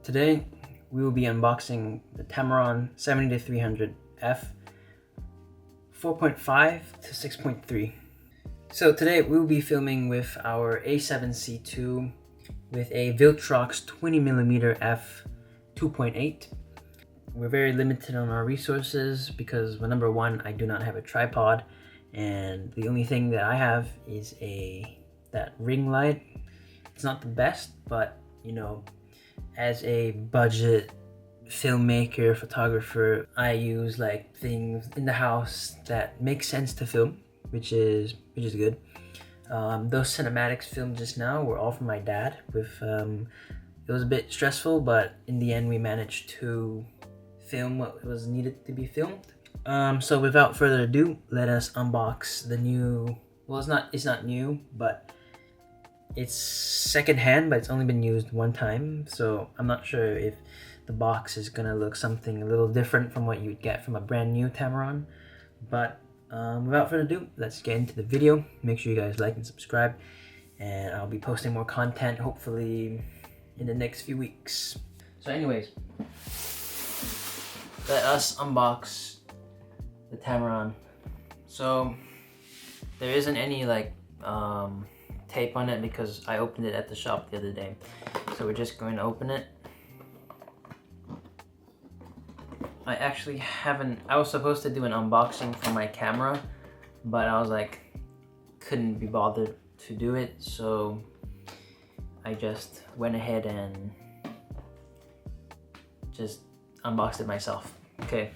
Today we will be unboxing the Tamron 70-300F 4.5 to 6.3. So today we will be filming with our A7C II with a Viltrox 20mm f 2.8. We're very limited on our resources because, well, number one, I do not have a tripod, and the only thing that I have is that ring light. It's not the best, but you know, as a budget filmmaker, photographer, I use like things in the house that make sense to film, which is good. Those cinematics filmed just now were all from my dad. It was a bit stressful, but in the end we managed to film what was needed to be filmed. So without further ado, let us unbox the new, well, it's not new, but it's secondhand, but it's only been used one time, so I'm not sure if the box is gonna look something a little different from what you'd get from a brand new Tamron. But without further ado, let's get into the video. Make sure you guys like and subscribe, and I'll be posting more content hopefully in the next few weeks. So anyways, let us unbox the Tamron. So there isn't any like tape on it because I opened it at the shop the other day. So we're just going to open it. I was supposed to do an unboxing for my camera, but I was like, couldn't be bothered to do it, so I just went ahead and just unboxed it myself. Okay,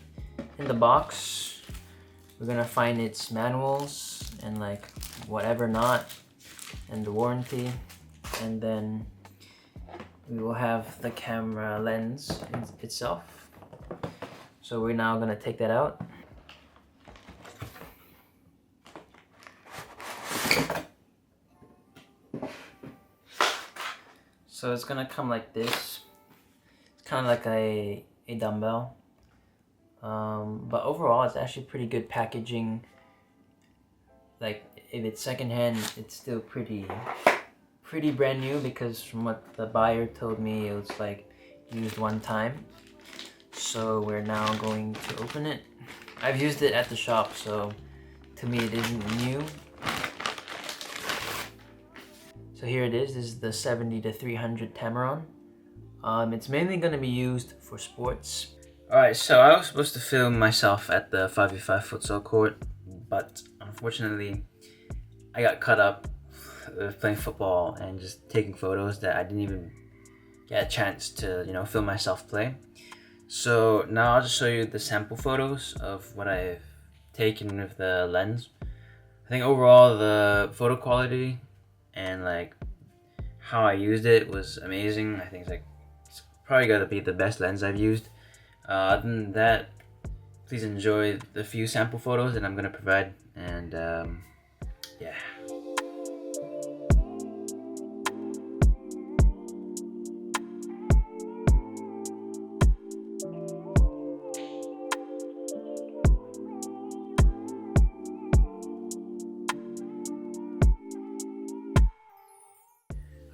in the box, we're gonna find its manuals and like whatever not, and the warranty, and then we will have the camera lens itself. So we're now gonna take that out. So it's gonna come like this. It's kind of like a dumbbell, but overall it's actually pretty good packaging. Like, if it's secondhand, it's still pretty brand new, because from what the buyer told me, it was like used one time. So we're now going to open it. I've used it at the shop, so to me it isn't new. So here it is. This is the 70-300 Tamron. It's mainly going to be used for sports. Alright, so I was supposed to film myself at the 5v5 futsal court, but unfortunately I got caught up with playing football and just taking photos that I didn't even get a chance to, you know, film myself play. So now I'll just show you the sample photos of what I've taken with the lens. I think overall the photo quality and like how I used it was amazing. I think it's probably gotta be the best lens I've used. Other than that, please enjoy the few sample photos that I'm gonna provide, and yeah.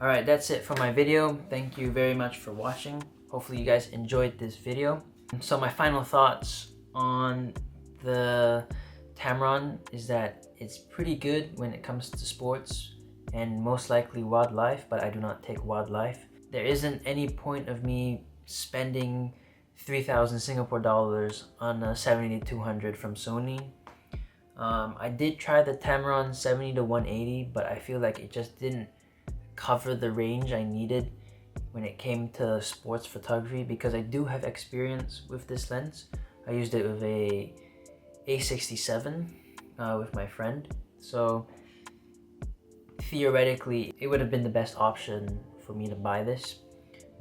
Alright, that's it for my video. Thank you very much for watching. Hopefully you guys enjoyed this video. So my final thoughts on the Tamron is that it's pretty good when it comes to sports and most likely wildlife, but I do not take wildlife. There isn't any point of me spending 3,000 Singapore dollars on a 70-200 from Sony. I did try the Tamron 70-180, but I feel like it just didn't cover the range I needed when it came to sports photography, because I do have experience with this lens. I used it with a A67 with my friend, so theoretically it would have been the best option for me to buy this,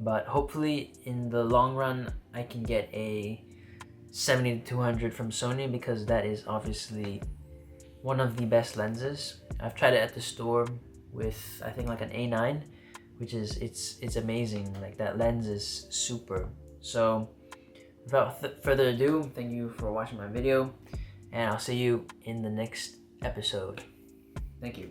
but hopefully in the long run I can get a 70-200 from Sony, because that is obviously one of the best lenses. I've tried it at the store with, I think, like an A9, which is it's amazing. Like, that lens is super. So without further ado, thank you for watching my video, and I'll see you in the next episode. Thank you.